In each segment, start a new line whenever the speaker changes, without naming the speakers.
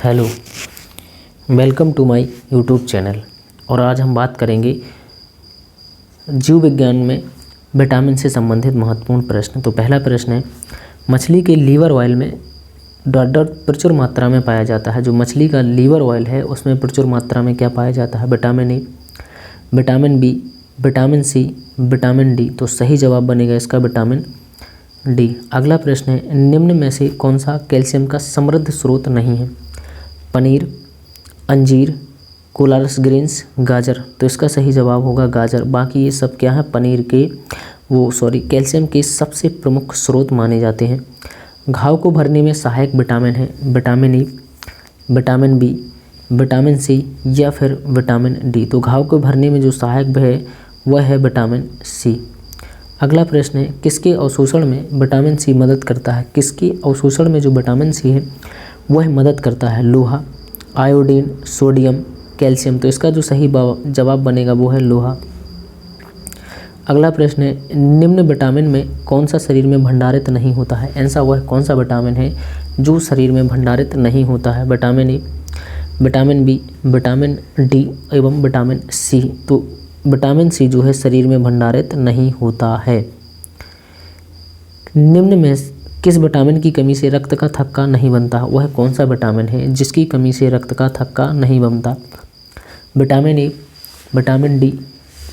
Hello, welcome to my YouTube channel. और आज हम बात करेंगे जीव विज्ञान में विटामिन से संबंधित महत्वपूर्ण प्रश्न। तो पहला प्रश्न है, मछली के लीवर ऑयल में डॉट डॉट प्रचुर मात्रा में पाया जाता है। जो मछली का लीवर ऑयल है उसमें प्रचुर मात्रा में क्या पाया जाता है? Vitamin A, vitamin B, vitamin C, vitamin D. तो सही जवाब बनेगा इसका विटामिन डी। अगला प्रश्न है, निम्न में से कौन सा कैल्शियम का समृद्ध स्रोत नहीं है? पनीर, अंजीर, कोलारस ग्रीन्स, गाजर। तो इसका सही जवाब होगा गाजर। बाकी ये सब क्या है? पनीर के कैल्शियम के सबसे प्रमुख स्रोत माने जाते हैं। घाव को भरने में सहायक विटामिन है vitamin A, vitamin B, vitamin C या फिर विटामिन डी। तो घाव को भरने में जो सहायक है वह है विटामिन सी। अगला प्रश्न है, किसके अवशोषण में विटामिन सी मदद करता है? किसके अवशोषण में जो विटामिन सी है वह मदद करता है? लोहा, आयोडीन, सोडियम, कैल्शियम। तो इसका जो सही जवाब बनेगा वो है लोहा। अगला प्रश्न है, निम्न विटामिन में कौन सा शरीर में भंडारित नहीं होता है? ऐसा वह कौन सा विटामिन है जो शरीर में भंडारित नहीं होता है? Vitamin A, vitamin B, vitamin D एवं विटामिन सी। तो विटामिन सी जो है शरीर में भंडारित नहीं होता है। निम्न में किस विटामिन की कमी से रक्त का थक्का नहीं बनता? वह कौन सा विटामिन है जिसकी कमी से रक्त का थक्का नहीं बनता? Vitamin A, vitamin D,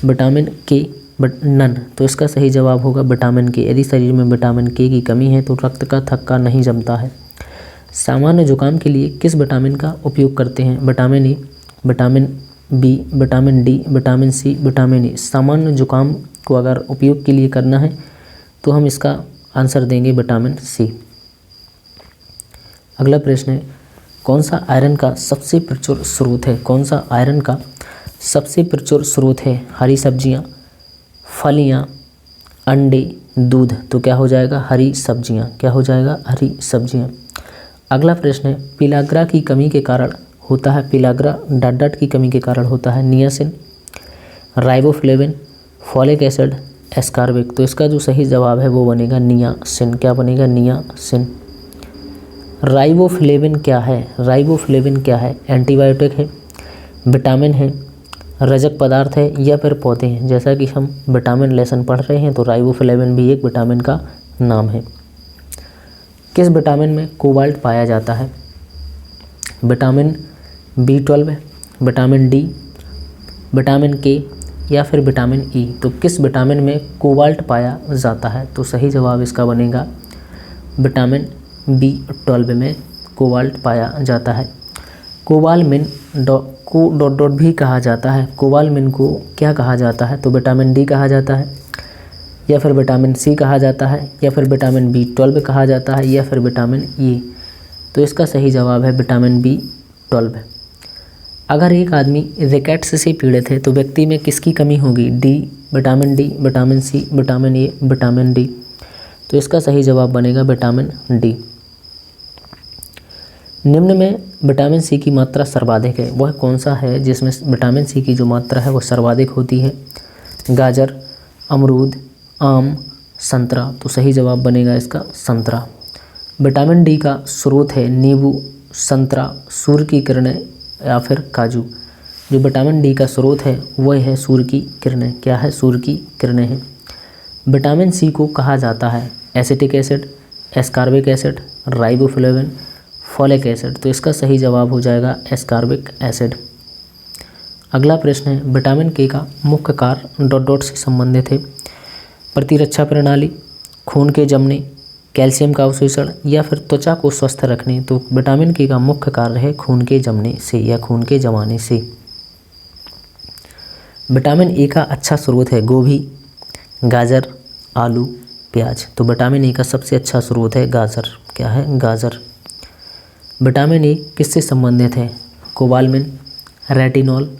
vitamin के, नन। तो इसका सही जवाब होगा विटामिन के। यदि शरीर में विटामिन के की कमी है तो रक्त का थक्का नहीं जमता है। सामान्य जुकाम के लिए किस विटामिन का उपयोग करते हैं? Vitamin A, vitamin B, vitamin D, vitamin C, vitamin E. सामान्य जुकाम को अगर उपयोग के लिए करना है तो हम इसका आंसर देंगे विटामिन सी। अगला प्रश्न है, कौन सा आयरन का सबसे प्रचुर स्रोत है? कौन सा आयरन का सबसे प्रचुर स्रोत है? हरी सब्जियां, फलियां, अंडे, दूध। तो क्या हो जाएगा? हरी सब्जियां। क्या हो जाएगा? हरी सब्जियां। अगला प्रश्न है, पिलाग्रा की कमी के कारण होता है? पिलाग्रा डॉट डॉट की कमी के कारण होता है niacin, riboflavin, folic acid, ascorbic. तो इसका जो सही जवाब है वो बनेगा नियासिन। क्या बनेगा? नियासिन। राइबोफ्लेविन क्या है? राइबोफ्लेविन क्या है? एंटीबायोटिक है, विटामिन है, रजक पदार्थ है या फिर पौधे हैं? जैसा कि हम विटामिन लेसन पढ़ रहे हैं तो राइबोफ्लेविन भी एक विटामिन का नाम है। किस विटामिन में कोबाल्ट पाया जाता है? Vitamin B12, vitamin D, vitamin के या फिर विटामिन ई। तो किस विटामिन में कोबाल्ट पाया जाता है? तो सही जवाब इसका बनेगा विटामिन B12 में कोबाल्ट पाया जाता है। कोबालमिन को डॉट डॉट भी कहा जाता है। कोबालमिन को क्या कहा जाता है? तो विटामिन डी कहा जाता है या फिर विटामिन सी कहा जाता है या फिर विटामिन B12 कहा जाता है या फिर विटामिन ई। तो इसका सही जवाब है विटामिन B12। अगर एक आदमी रिकेट्स से पीड़ित है तो व्यक्ति में किसकी कमी होगी? D, vitamin D, vitamin C, vitamin A, vitamin D. तो इसका सही जवाब बनेगा विटामिन डी। निम्न में विटामिन सी की मात्रा सर्वाधिक है, वह कौन सा है जिसमें विटामिन सी की जो मात्रा है वह सर्वाधिक होती है? गाजर, अमरूद, आम, संतरा। तो सही जवाब बनेगा इसका संतरा। विटामिन डी का स्रोत है नींबू, संतरा, सूर्य की किरणें या फिर काजू। जो विटामिन डी का स्रोत है वह है सूर्य की किरणें। क्या है? सूर्य की किरणें हैं। विटामिन सी को कहा जाता है acetic acid, ascorbic acid, riboflavin, folic acid. तो इसका सही जवाब हो जाएगा एस्कार्बिक एसिड। अगला प्रश्न है, विटामिन के का मुख्य कार्य डॉट डॉट से संबंधित है? प्रतिरक्षा प्रणाली, खून के जमने, कैल्शियम का अवशोषण या फिर त्वचा को स्वस्थ रखने। तो विटामिन के का मुख्य कार्य है खून के जमने से या खून के जमाने से। विटामिन ए का अच्छा स्रोत है गोभी, गाजर, आलू, प्याज। तो विटामिन ए का सबसे अच्छा स्रोत है गाजर। क्या है? गाजर। विटामिन ए किससे संबंधित है? Cobalamin, retinol,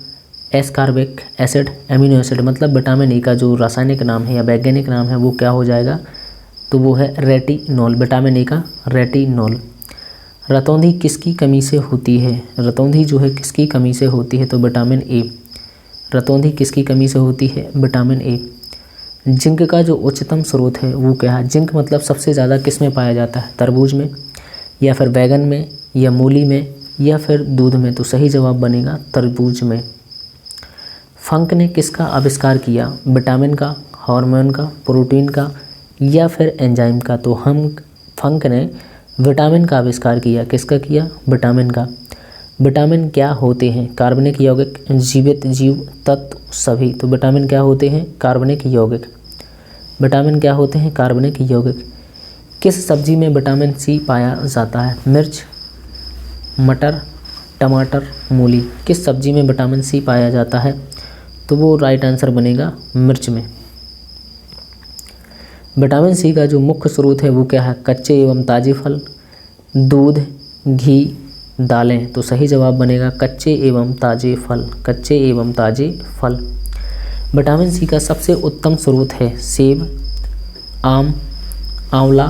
ascorbic acid, amino acid. मतलब विटामिन ए का जो रासायनिक नाम है या वैज्ञानिक नाम है वो क्या हो जाएगा? तो वो है रेटिनॉल। विटामिन ए का रेटिनॉल। रतौंधी किसकी कमी से होती है? रतौंधी जो है किसकी कमी से होती है? तो विटामिन ए। रतौंधी किसकी कमी से होती है? विटामिन ए। जिंक का जो उच्चतम स्रोत है वो क्या है? जिंक मतलब सबसे ज़्यादा किस में पाया जाता है? तरबूज में या फिर बैगन में या मूली में या फिर दूध में? तो सही जवाब बनेगा तरबूज में। फंक ने किसका आविष्कार किया? विटामिन का, हार्मोन का, प्रोटीन का या फिर एंजाइम का? तो फंक ने विटामिन का आविष्कार किया। किसका किया? विटामिन का। विटामिन क्या होते हैं? कार्बनिक यौगिक, जीवित जीव, तत्व, सभी। तो विटामिन क्या होते हैं? कार्बनिक यौगिक। विटामिन क्या होते हैं? कार्बनिक यौगिक। किस सब्जी में विटामिन सी पाया जाता है? मिर्च, मटर, टमाटर, मूली। किस सब्जी में विटामिन सी पाया जाता है? तो वो राइट आंसर बनेगा मिर्च में। विटामिन सी का जो मुख्य स्रोत है वो क्या है? कच्चे एवं ताज़े फल, दूध, घी, दालें। तो सही जवाब बनेगा कच्चे एवं ताज़े फल। कच्चे एवं ताज़े फल। विटामिन सी का सबसे उत्तम स्रोत है सेब, आम, आंवला,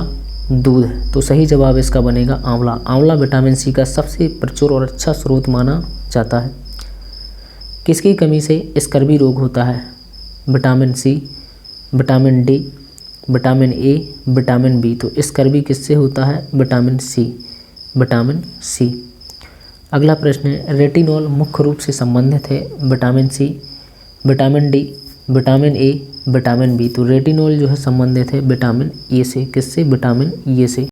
दूध। तो सही जवाब इसका बनेगा आंवला। आंवला विटामिन सी का सबसे प्रचुर और अच्छा स्रोत माना जाता है। किसकी कमी से स्कर्वी रोग होता है? Vitamin C, vitamin D, vitamin A, vitamin B. तो स्कर्वी किससे होता है? Vitamin C. Vitamin C. अगला प्रश्न है, रेटिनॉल मुख्य रूप से संबंधित है vitamin C, vitamin D, vitamin A, vitamin B. तो रेटिनॉल जो है संबंधित है विटामिन ए से। किससे? विटामिन ए से।